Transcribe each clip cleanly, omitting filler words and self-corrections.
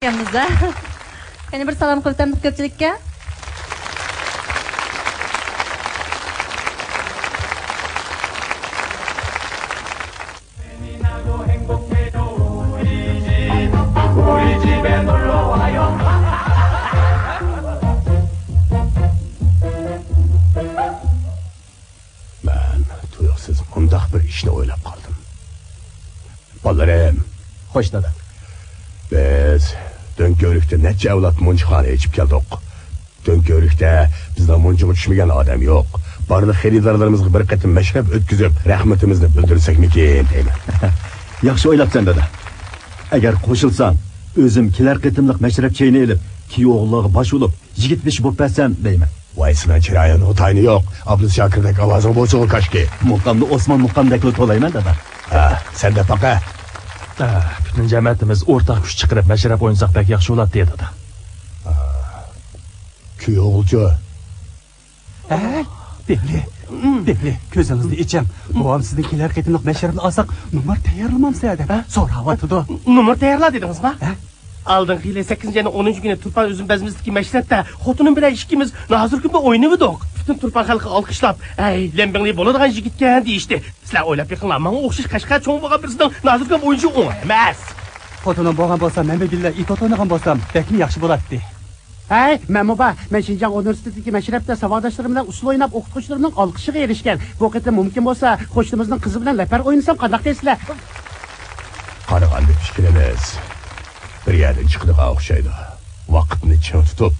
Yanımızda. Yani bir salam qilib o'tamiz ko'pchilikka. Ben tuyuqsiz mundaq bir ishni o'ylab qoldim. Bolalarım, Xo'sh, dada. biz Döngörük'te neçe avlat munchxona içip keldik. Döngörük'te bizden munchıma düşmeyen adam yok. Barlı xeridarlarımızga bir qatim meşrep ötküzüp rahmetimizni bildirsek-mikin deyman. Yaxshi o'ylabsan, dada. Agar qo'shilsam, o'zim kelar qitimliq mashrab chayni elib, kuyovlig'i bosh bo'lib, yigit beshi bo'lib bersam deyman. Vay sinan chirayon o'tayni yo'q. Abdus Shakirdek ovozing bo'lsa o kashki. Muqamni Osmon muqamdek to'layman, dada. Ha, sen de baqa. Bütün cəmiyyətimiz ortaq kuch chiqarib mashrab o'ynasak bak yaxshi bo'ladi dedi dada. Kuyovulcu. Deli, ko'zingizni icham. Bovam siznikilar qitimliq mashrabni olsak, numar tayyorlamamsa deb so'rayotdi. Numar tayyorla dedingizmi? Aldın hile 8. 10. günü Turpan üzüm bezimizdeki meşrepte Xotunun bilen işkimiz nazır günde oynadık. Bütün Turpan halkı alkışlap "Ey lembinli boladigan yigitken" deyişti. Sizler oylap yakınlar. Bana okşaş kaşka çoğun bakan birisinden nazır gün oyuncu oynamaz. Xotunim bo'lgan bo'lsa, men billah it o'tanagan bo'lsam, bekmi yaxshi bo'ladi. Hey, men moba, men Şinjan Üniversitedeki meşrepte savodoshlarim bilan usul o'ynab o'qituvchilarimning olqishiga erishgan. Bu qitim mumkin bo'lsa, qo'shnimizning qizi bilan lapar o'ynasam qanday deysizlar? Qarag'anda fikrimiz bir yerden chiqdiga o'xshaydi. Vaqtni ching tutib,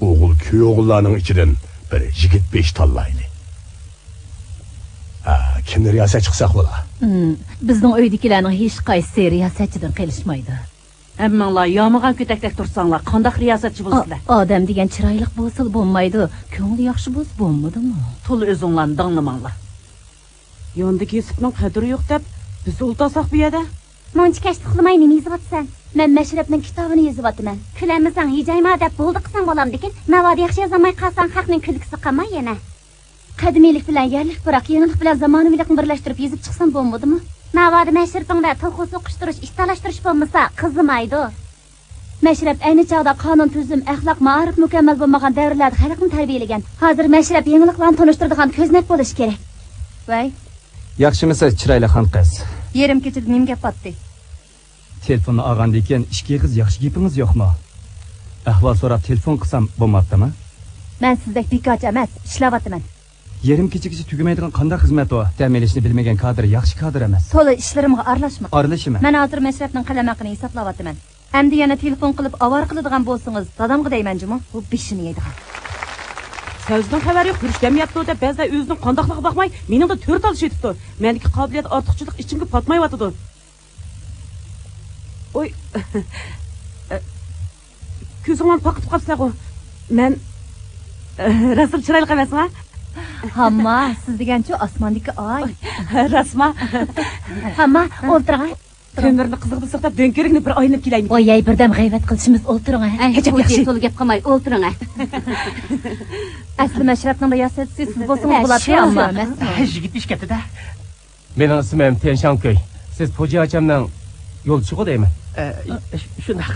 o'g'il kuyovlarning ichidan bir yigit besh tanlayli. Kimni riyosat chiqsaq bo'lar? Bizning uydagilarning hech qaysi riyosatchidan qilishmaydi. Hammanglar yomg'an ko'takdak tursanglar, qanday riyosatchi bo'lsizlar? Odam degan chiroyli bo'lsa bo'lmaydi, ko'ngli yaxshi bo'lsa bo'lmadimi? To'l o'zinglarni danglamanglar. Yondagi Yusufning qadri yo'q deb biz o'ltasak bu yerda. Muncha kashni qilmay nima yozyapsan? Men mashrabning kitobini yozyapman. Kulamizang yejayma deb bo'ldi qilsang bo'lamdikin. Navoda yaxshi yozmay qolsang xalqning kulgisi qolmay yana. Qadimiylik bilan yerlik biroq yenilik bilan zamonaviylikni birlashtirib yozib chiqsam bo'lmadimi? Navoda mashrabingda to'qos o'qishtirish, ishtalashtirish bo'lmasa qizimaydi. Mashrab ayni chog'da qonun tuzum, axloq, ma'rif mukammal bo'lmagan davrlarda xalqni tarbiyalagan. Hozir mashrab yangiliklarni tanishtiradigan ko'znak bo'lish kerak. Voy, Yaxshimisiz, chiroyli xon qiz? yerim kechida nima gap otdi? Telefonni olgandan keyin ishga qiz yaxshi gapingiz yo'qmi? Ahvol so'rab telefon qilsam bo'lmadimi? Men sizdek bekorchi emas, ishlayapman. Yerim kechagacha tugamaydigan qanday xizmat u? Ta'minlashni bilmagan kadr yaxshi kadr emas. To'la ishlarimga aralashma. Aralashaman. Men hozir mashrabning qalamaqini hisoblayapman. Endi yana telefon qilib avor qiladigan bo'lsangiz, dadamga deymanjimi? Bu beshini yeydigan. Sözden xabar yo'q, ko'rishmayapti deb ba'zida o'zining qandoqligiga baxmay, meningda 4 olish etibdi. Meniki qobiliyat ortiqchilik ichimga patmayotdi. Oy. Ko'zimdan qoqib qolsa-ku. Men rasm chiroyli emasmi? Hamma, siz degancha osmondagi oy. Rasma. Hamma, o'ltiring. Ko'mirni qiziqdirsak deb dönkerikni bir oynab kelaymi? Voy, birdam g'aybat qilishimiz o'ltiring. Hech yaxshi to'la gap qilmay o'ltiring. Asli mashrabning riyosatchisi siz bo'lsangiz bo'ladi, ammo emas. Yigit ish ketida. Mening ismim Tenshankoy. Siz Po'ja achamning yo'lchisi deyman. Shunaq.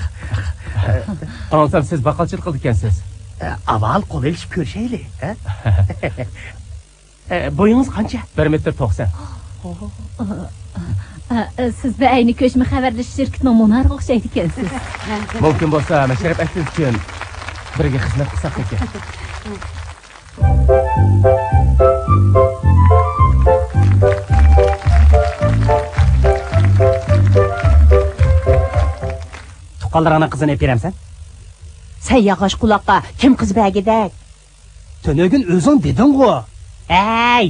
Ansam siz baqalchilik qildi ekansiz. Avval qo'l elishib ko'rishaylik, ha? Bo'yingiz qancha? 1.90 m. Siz bu ayni ko'chma xabarlash shirkatining monarxiga o'xshaydi ekansiz. Mumkin bo'lsa, mashrab aktiv uchun birga xizmat qilsak ekan. Tuqqanlarning qizini beramsan? Sen yog'och quloqqa kim qiz bergidak? Tönögün o'zing deding-ku. Ey,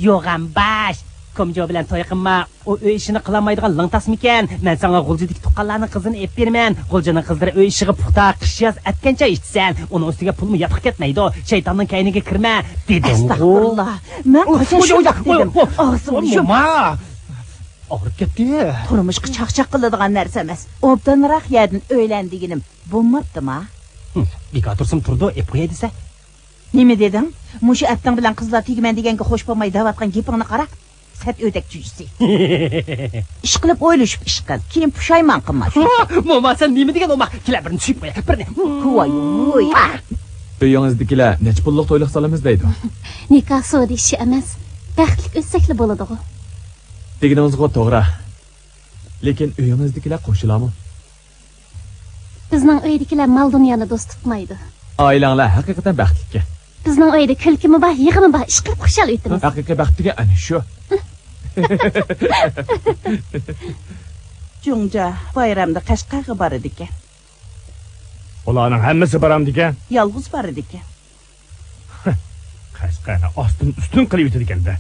yo'g'am bash. Komjo bilan to'y qilma. O uy ishini qilolmaydigan lingtasmikan. Men senga g'uljidik tuqqanlarning qizini ep berman. G'uljining qizlari uy ishiga puxta qish yoz atgancha ishsan. Uni ustiga pulmi yopiq ketmaydi. Shaytonning kayniga kirma dedim. Astag'firullah. Men qachon dedim. Og'zim Ma. Og'rib ketdi. Turmushga chaqchaq qiladigan narsa emas. Obdanroq yerdan o'ylandiginim bo'lmabdimi? Beka tursam turdi, ep qo'yay desa. Nima dedim? Mushu atdan bilan qizlar tegman deganga xo'sh bo'lmay davatgan gapingni qara. sat ödek cücüsü. İş qilib o'ylashib ish qil. Keyin pushaymon qilma. Mo'ma sen nima degan oma? Kelar birini tushib qo'ya. Birini. Voy. Uyingizdagilar necha pullik to'yliq solamiz deydi. Nikoh savdo ishi emas. Baxtli o'tsakli bo'ladi-ku. Deganingizga to'g'ri. Lekin uyingizdagilar qo'shilami? Bizning uydagilar mol dunyoni do'st tutmaydi. Oilanglar haqiqatan baxtli. Bizning uyda kulkimi bor, yig'imi bor, ish qilib xushal o'tamiz. Haqiqiy baxtiga ana shu. Junja bayramda Qashqarga bor ekan. Ularning hammasi baram degan. Yolg'iz bor ekan. Qashqarni ostin ustun qilib yetadi ekanda.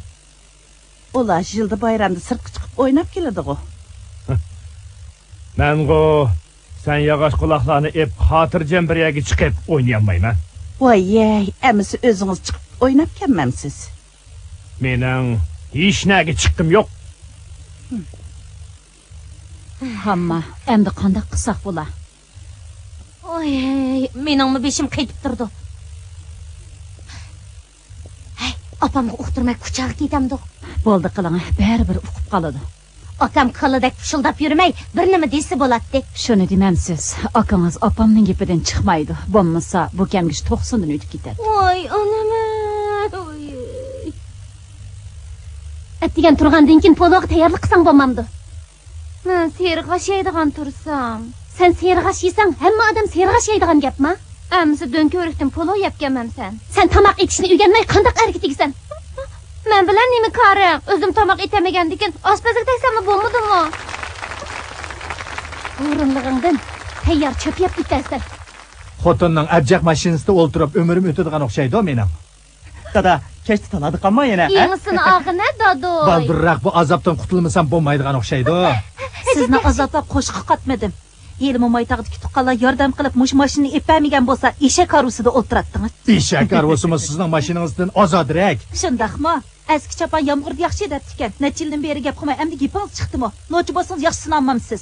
Ular yilda bayramda sirtqa chiqib o'ynab keladi-ku. Men-go sen yog'och quloqlarni ep xotirjam bir yerga chiqib o'ynayolmayman. Voy, amisi o'zingiz chiqib o'ynab kelmamsiz. Mening hech naga chiqqim yo'q. Hamma, endi qanday qilsak bo'la? Oy, meningmi beshim qaytib turdi. Hey, opamga uqtirmay kuchaga ketamdi. Bo'ldi qiling, baribir uqib qoladi. Akam qalidek pushildab yurmay, bir nima desa bo'ladi. Shuni demamsiz. Akangiz opamning gapidan chiqmaydi. Bo'lmasa, bu kamgish 90 dan o'tib ketadi. Voy, onam. Atdigan turgandan keyin poloq tayyorlik qilsang bo'lmamdi. Men serg'ash yeydigan tursam. Sen serg'ash yesang, hamma odam serg'ash yeydigan gapmi? Amsi do'nko'rikdan polo yeb kelmamsan. Sen tamoq etishni o'rganmay qanday hareket qilasan? Men bilan nima qarim? O'zim tamoq etamagandan keyin oshpazlik taysammi bo'lmadimi? O'rinlig'ingdan tayyor cho'p yeb bittasan. Xotinning abjaq mashinasida o'ltirib umrim o'tadigan o'xshaydi mening. Dada, kechda tanadi qolma yana. Yemisini og'ina dodoy. Baldirroq bu azobdan qutulmasam bo'lmaydigan o'xshaydi. Sizni azoblab qo'shiq qatmadim. Yel mo'maytag'dagi tuqqanlar yordam qilib mush mashinani epamagan bo'lsa, eshak karusida o'ltiratdingiz. Eshak karusimi sizning mashinangizdan ozodroq. Shundaqmi? Eski chapan yomg'irda yaxshi debdi ekan. Necha yildan beri gap qilmay, endi gapingiz chiqdimi? Nochi bo'lsangiz yaxshi sinolmamsiz.